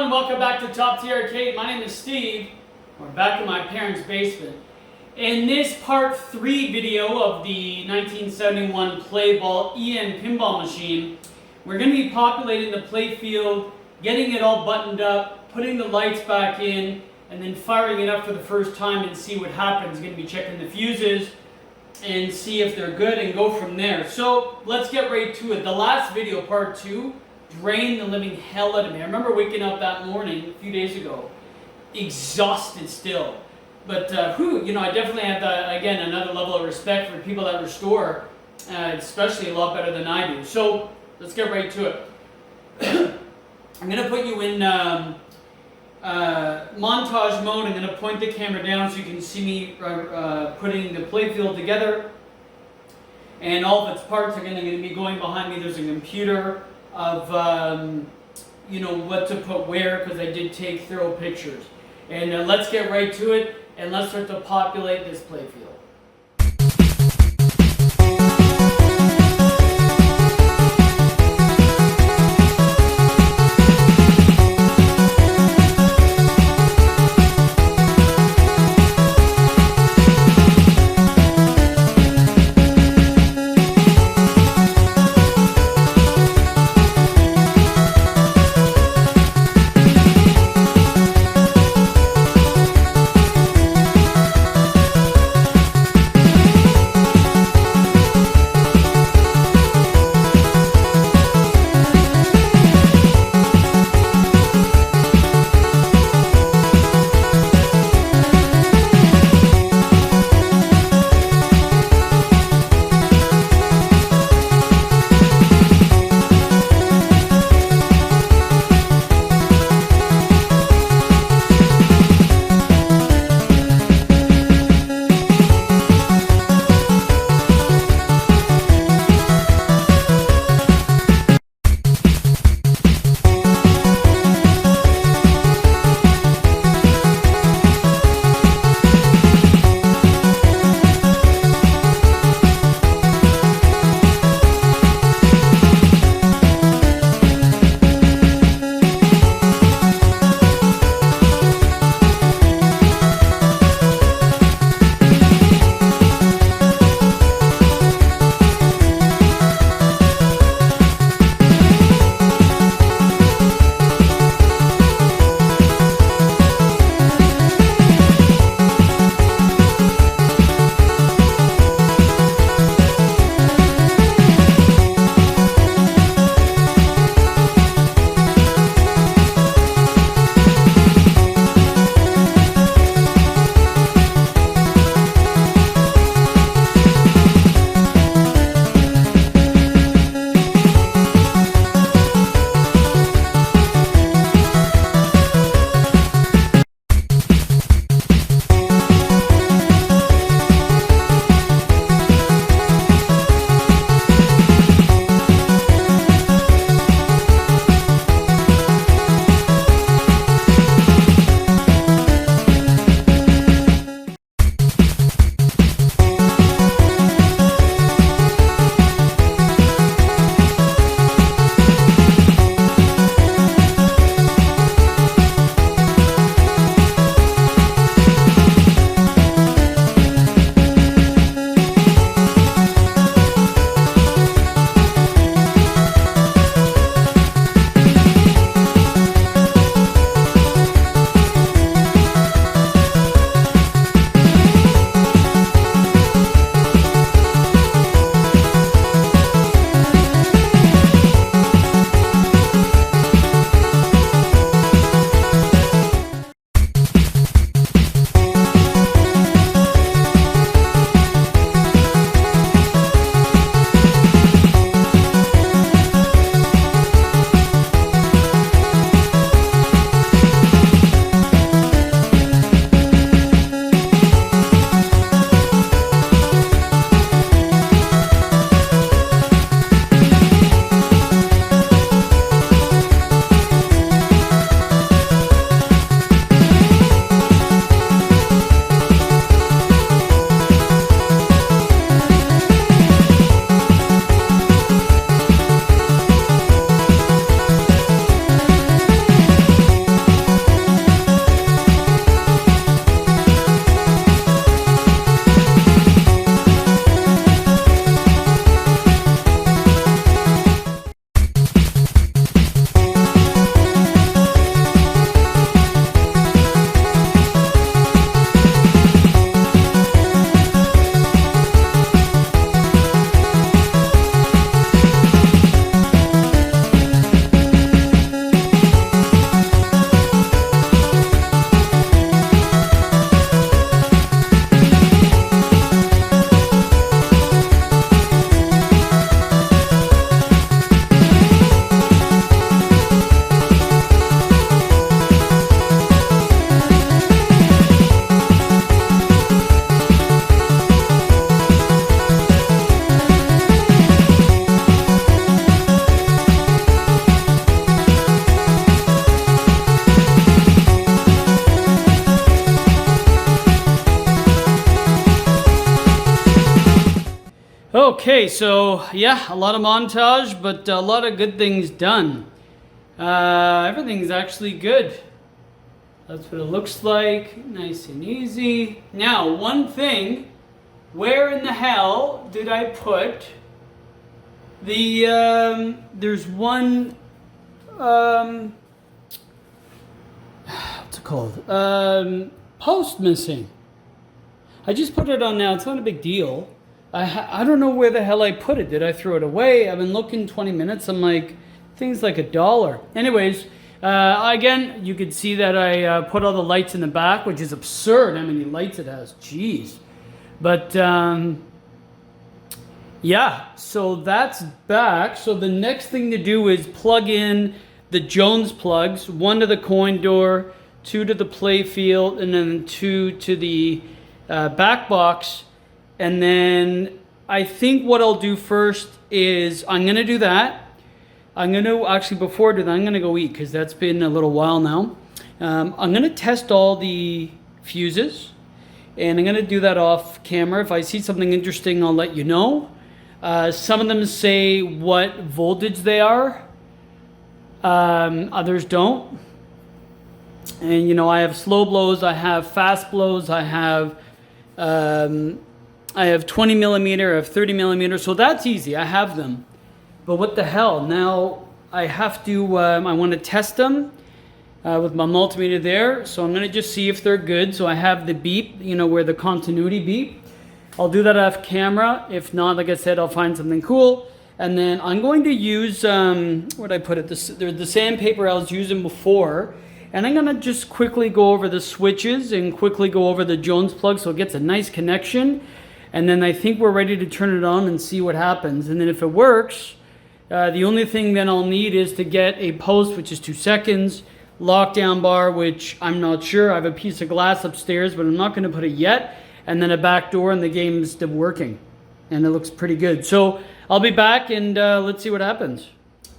everyone, welcome back to Top Tier Arcade. My name is Steve. We're back in my parents' basement. In this part 3 video of the 1971 Ball EM Pinball machine, we're going to be populating the playfield, getting it all buttoned up, putting the lights back in, and then firing it up for the first time and see what happens. Going to be checking the fuses and see if they're good and go from there. So let's get right to it. The last video, part 2, drained the living hell out of me. I remember waking up that morning a few days ago, exhausted still. But I definitely have again another level of respect for people that restore, especially a lot better than I do. So let's get right to it. I'm gonna put you in montage mode. I'm gonna point the camera down so you can see me putting the playfield together, and all of its parts are gonna be going behind me. There's a computer of what to put where, because I did take thorough pictures. And let's get right to it, and let's start to populate this playfield. Okay, so yeah, a lot of montage, but a lot of good things done. Everything's actually good. That's what it looks like, nice and easy. Now, one thing, where in the hell did I put the, there's one, what's it called? Post missing. I just put it on now, it's not a big deal. I don't know where the hell I put it. Did I throw it away? I've been looking 20 minutes. I'm like, things like $1. Anyways, again, you could see that I put all the lights in the back, which is absurd how many lights it has. Jeez. But, yeah, so that's back. So the next thing to do is plug in the Jones plugs. 1 to the coin door, 2 to the playfield, and then 2 to the back box. And then I think what I'll do first is I'm going to do that. I'm going to, actually before I do that, I'm going to go eat because that's been a little while now. I'm going to test all the fuses. And I'm going to do that off camera. If I see something interesting, I'll let you know. Some of them say what voltage they are. Others don't. And, you know, I have slow blows. I have fast blows. I have 20 millimeter, I have 30 millimeter, so that's easy. I have them. But what the hell? Now I have to, I want to test them with my multimeter there. So I'm going to just see if they're good. So I have the beep, you know, where the continuity beep. I'll do that off camera. If not, like I said, I'll find something cool. And then I'm going to use, where'd I put it? The sandpaper I was using before. And I'm going to just quickly go over the switches and quickly go over the Jones plug so it gets a nice connection. And then I think we're ready to turn it on and see what happens. And then if it works, the only thing then I'll need is to get a post, which is 2 seconds, lockdown bar, which I'm not sure. I have a piece of glass upstairs, but I'm not going to put it yet. And then a back door, and the game's still working. And it looks pretty good. So I'll be back, and let's see what happens.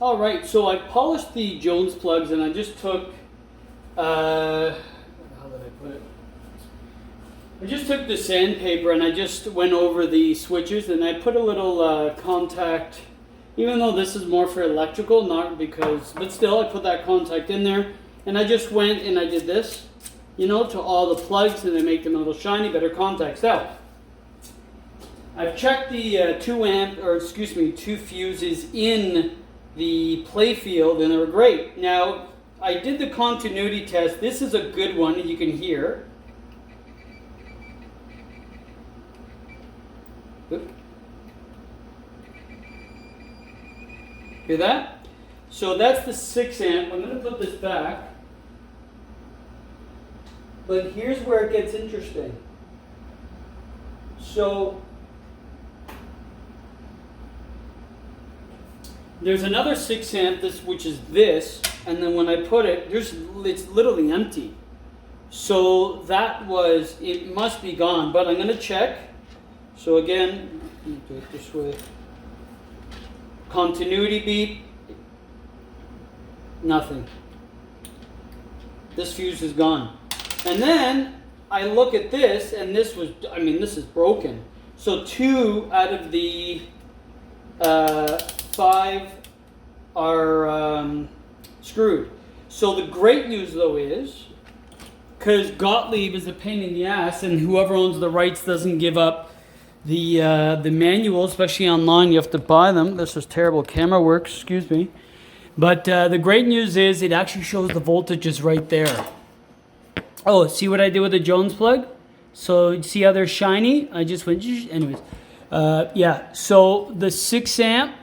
All right, so I polished the Jones plugs, and I just took... how did I put it? I just took the sandpaper and I just went over the switches and I put a little contact, even though this is more for electrical, not because, but still I put that contact in there and I just went and I did this, you know, to all the plugs and they make them a little shiny, better contacts. Now, I've checked the 2 fuses in the playfield and they were great. Now, I did the continuity test. This is a good one that you can hear. Hear that? So that's the 6 amp. I'm going to put this back. But here's where it gets interesting. So there's another 6 amp, which is this, and then when I put it, it's literally empty. So it must be gone, but I'm going to check. So again, let me do it this way. Continuity beep, nothing. This fuse is gone. And then I look at this, and this is broken. So 2 out of the 5 are screwed. So the great news though is, because Gottlieb is a pain in the ass, and whoever owns the rights doesn't give up the manual, especially online. You have to buy them. This is terrible camera work, excuse me. But the great news is it actually shows the voltages right there. Oh, see what I did with the Jones plug? So you see how they're shiny? I just went, anyways. Yeah, so the 6 amp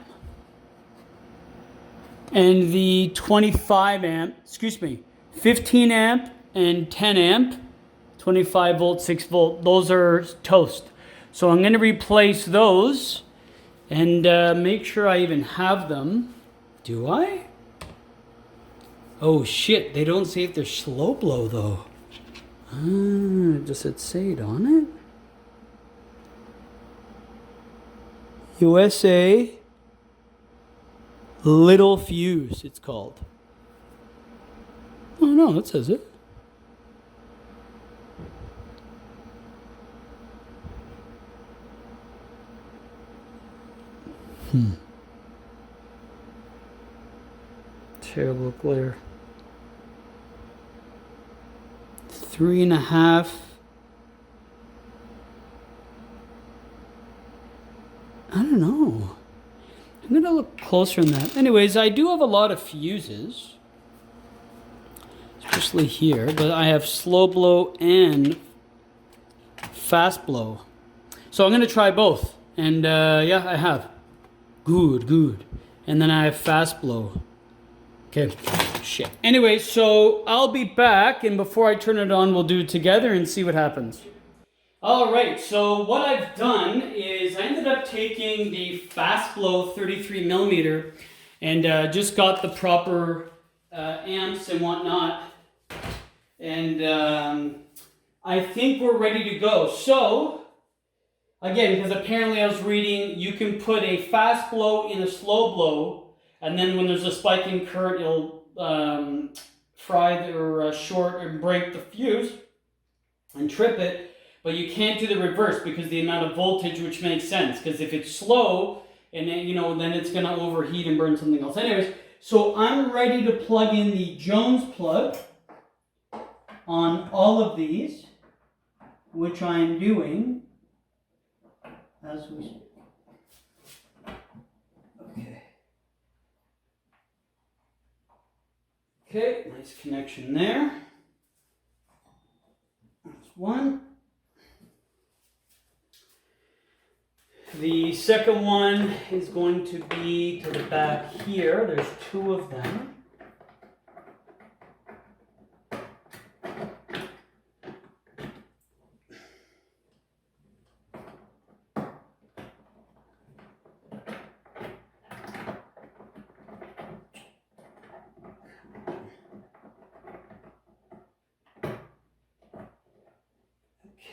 and the 25 amp, 15 amp and 10 amp, 25 volt, 6 volt, those are toast. So I'm going to replace those and make sure I even have them. Do I? Oh shit, they don't say if they're slow blow though. Does it say it on it? USA Little Fuse, it's called. Oh no, it says it. Terrible glare. 3.5. I don't know. I'm gonna look closer on that. Anyways, I do have a lot of fuses, especially here, but I have slow blow and fast blow. So I'm gonna try both. And yeah, I have. Good. And then I have fast blow. Okay, shit. Anyway, so I'll be back, and before I turn it on, we'll do it together and see what happens. All right, so what I've done is I ended up taking the fast blow 33 millimeter and just got the proper amps and whatnot. And I think we're ready to go. So, again, because apparently I was reading, you can put a fast blow in a slow blow, and then when there's a spike in current, it'll fry or short or break the fuse and trip it. But you can't do the reverse because the amount of voltage, which makes sense. Because if it's slow, and then, then it's going to overheat and burn something else. Anyways, so I'm ready to plug in the Jones plug on all of these, which I'm doing as we speak. Okay, nice connection there. That's one. The second one is going to be to the back here. There's two of them.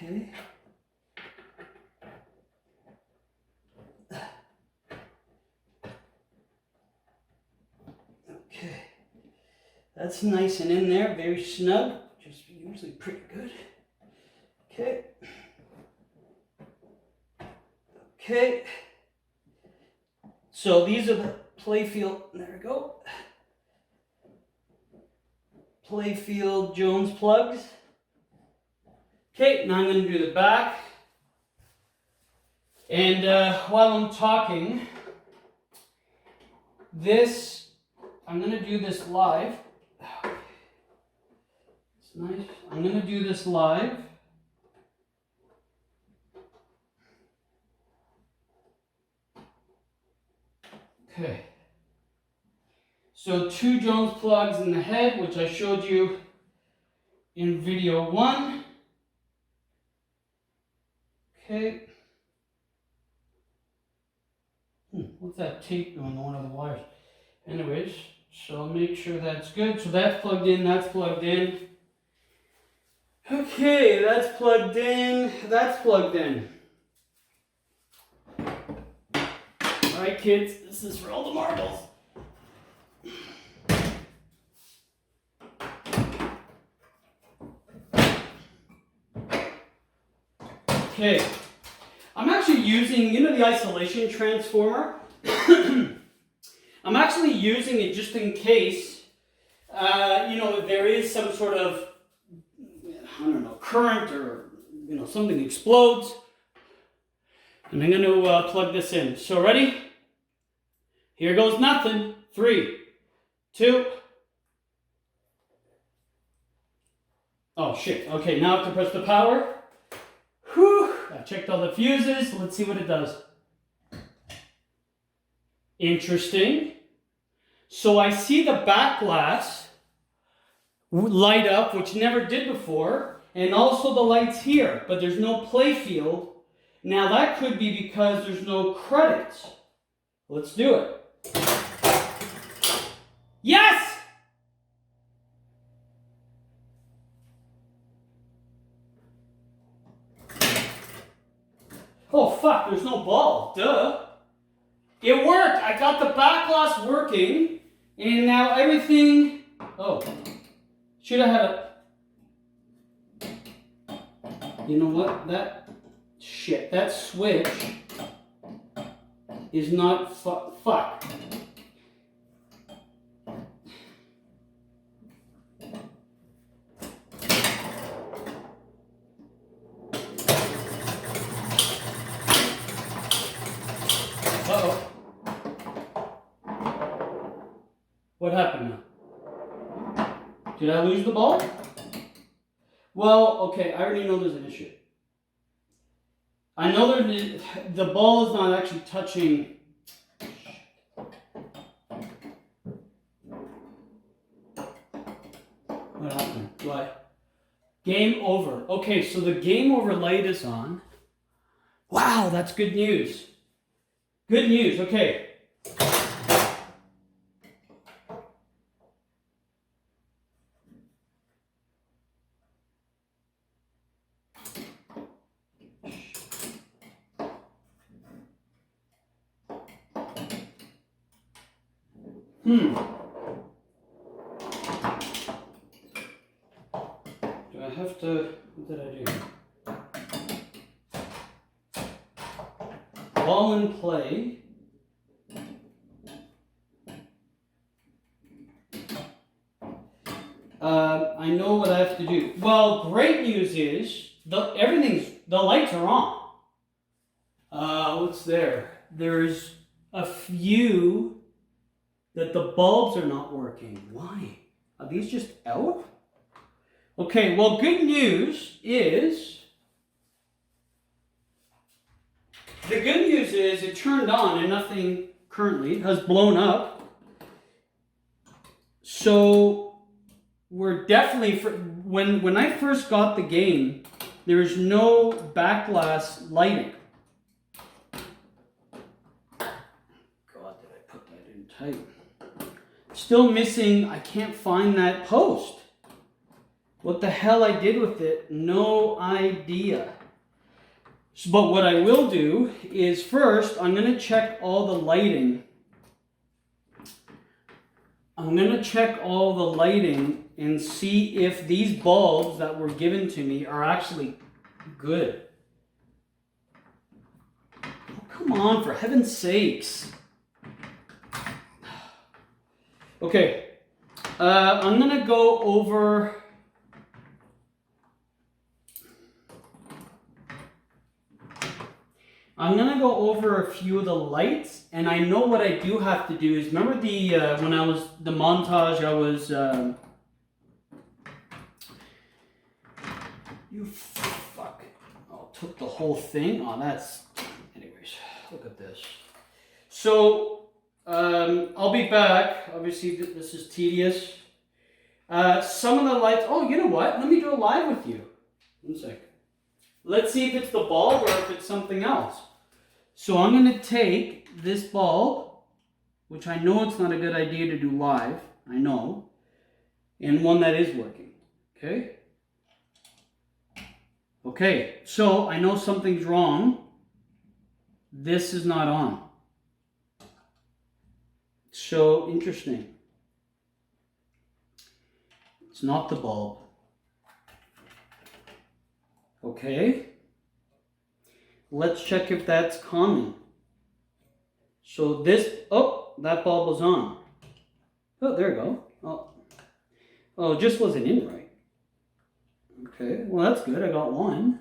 Okay. Okay. That's nice and in there, very snug, which is usually pretty good. Okay. Okay. So these are the playfield, there we go. Playfield Jones plugs. Okay, now I'm going to do the back. And while I'm talking, I'm going to do this live. It's nice. I'm going to do this live. Okay. So 2 Jones plugs in the head, which I showed you in video 1. Okay. What's that tape doing on one of the wires? Anyways, so I'll make sure that's good. So that's plugged in, that's plugged in. Okay, that's plugged in, that's plugged in. Alright kids, this is for all the marbles. Okay, I'm actually using, the isolation transformer. I'm actually using it just in case, there is some sort of, current or, something explodes. And I'm going to plug this in. So ready? Here goes nothing. 3, 2. Oh shit. Okay, now I have to press the power. Whew. I checked all the fuses. Let's see what it does. Interesting. So I see the back glass light up, which never did before, and also the lights here, but there's no play field. Now that could be because there's no credits. Let's do it. Yes! Oh fuck, there's no ball. Duh. It worked. I got the back glass working, and now everything. Oh, should I have it? You know what? That switch is not fuck. Uh-oh. What happened now? Did I lose the ball? Well, okay, I already know there's an issue. I know the ball is not actually touching. What happened? What? Game over. Okay, so the game over light is on. Wow, that's good news. Good news, okay. Do I have to, what did I do? Ball in play. I know what I have to do. Well, great news is the lights are on. What's there? There's a few that the bulbs are not working. Why? Are these just out? Okay, well, good news is, it turned on and nothing currently has blown up. So we're definitely, when I first got the game, there was no backglass lighting. God, did I put that in tight? Still missing, I can't find that post. What the hell I did with it, no idea. But what I will do is first, I'm going to check all the lighting. I'm going to check all the lighting and see if these bulbs that were given to me are actually good. Oh, come on, for heaven's sakes. Okay, I'm going to go over... I'm going to go over a few of the lights, and I know what I do have to do is, remember when I was, the montage, I was, you fuck, oh, took the whole thing, oh, that's, anyways, look at this. So, I'll be back, obviously this is tedious. Some of the lights, oh, you know what, let me do it live with you, 1 sec. Let's see if it's the bulb or if it's something else. So I'm going to take this bulb, which I know it's not a good idea to do live, I know, and one that is working, okay? Okay, so I know something's wrong. This is not on. So interesting. It's not the bulb. Okay, let's check if that's common. So this, oh, that bulb was on. Oh, there we go. Oh, it just wasn't in right. Okay, well that's good, I got one.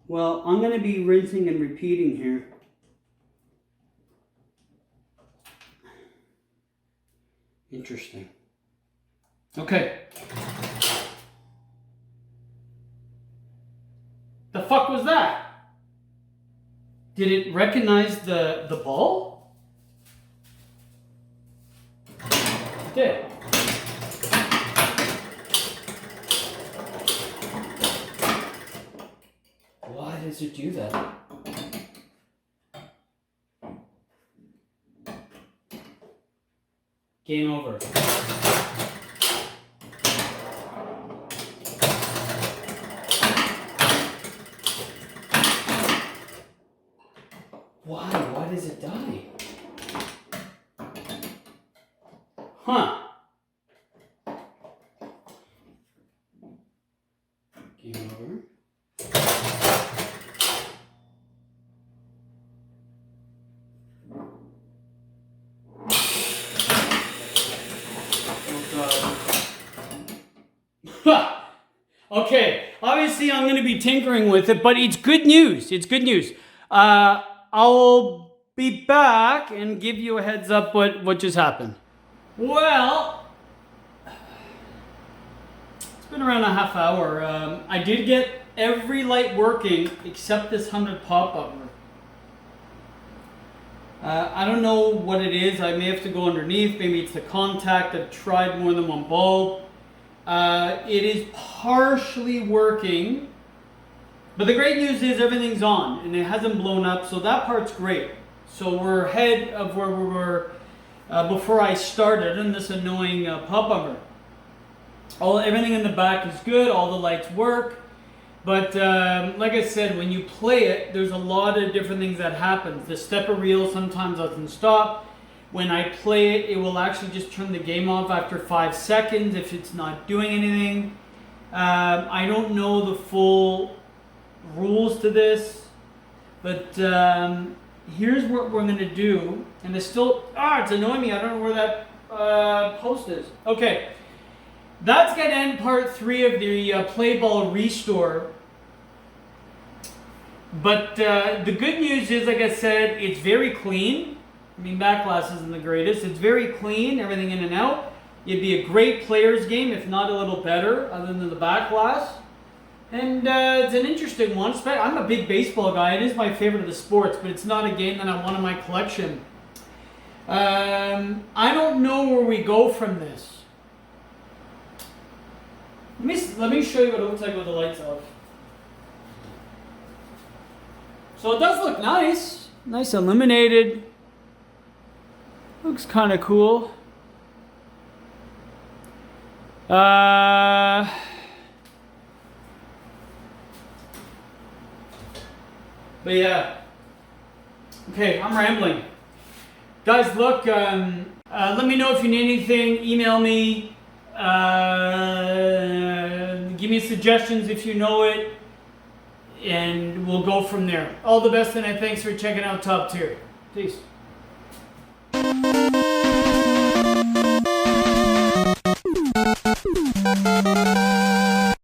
Well, I'm going to be rinsing and repeating here. Interesting. Okay. The fuck was that? Did it recognize the ball? It did. Why does it do that? Game over. Why? Why does it die? Huh. over. Okay, obviously I'm going to be tinkering with it, but it's good news. It's good news. I'll be back and give you a heads up what just happened. Well, it's been around a half hour. I did get every light working except this 100 pop-up. I don't know what it is. I may have to go underneath. Maybe it's the contact. I've tried more than one bulb. It is partially working, but the great news is everything's on and it hasn't blown up, so that part's great. So we're ahead of where we were before I started in this annoying pop bumper. Everything in the back is good, all the lights work, but like I said, when you play it, there's a lot of different things that happen. The stepper reel sometimes doesn't stop. When I play it, it will actually just turn the game off after 5 seconds if it's not doing anything. I don't know the full rules to this, but here's what we're going to do. And it's still, it's annoying me. I don't know where that post is. Okay, that's going to end part 3 of the Pinball Restore. But the good news is, like I said, it's very clean. I mean, back glass isn't the greatest. It's very clean, everything in and out. It'd be a great player's game, if not a little better, other than the back glass. And it's an interesting one. I'm a big baseball guy. It is my favorite of the sports, but it's not a game that I want in my collection. I don't know where we go from this. Let me show you what it looks like with the lights off. So it does look nice. Nice illuminated. Looks kind of cool. But yeah. Okay, I'm rambling. Guys, look, let me know if you need anything. Email me. Give me suggestions if you know it. And we'll go from there. All the best, and thanks for checking out Top Tier. Peace.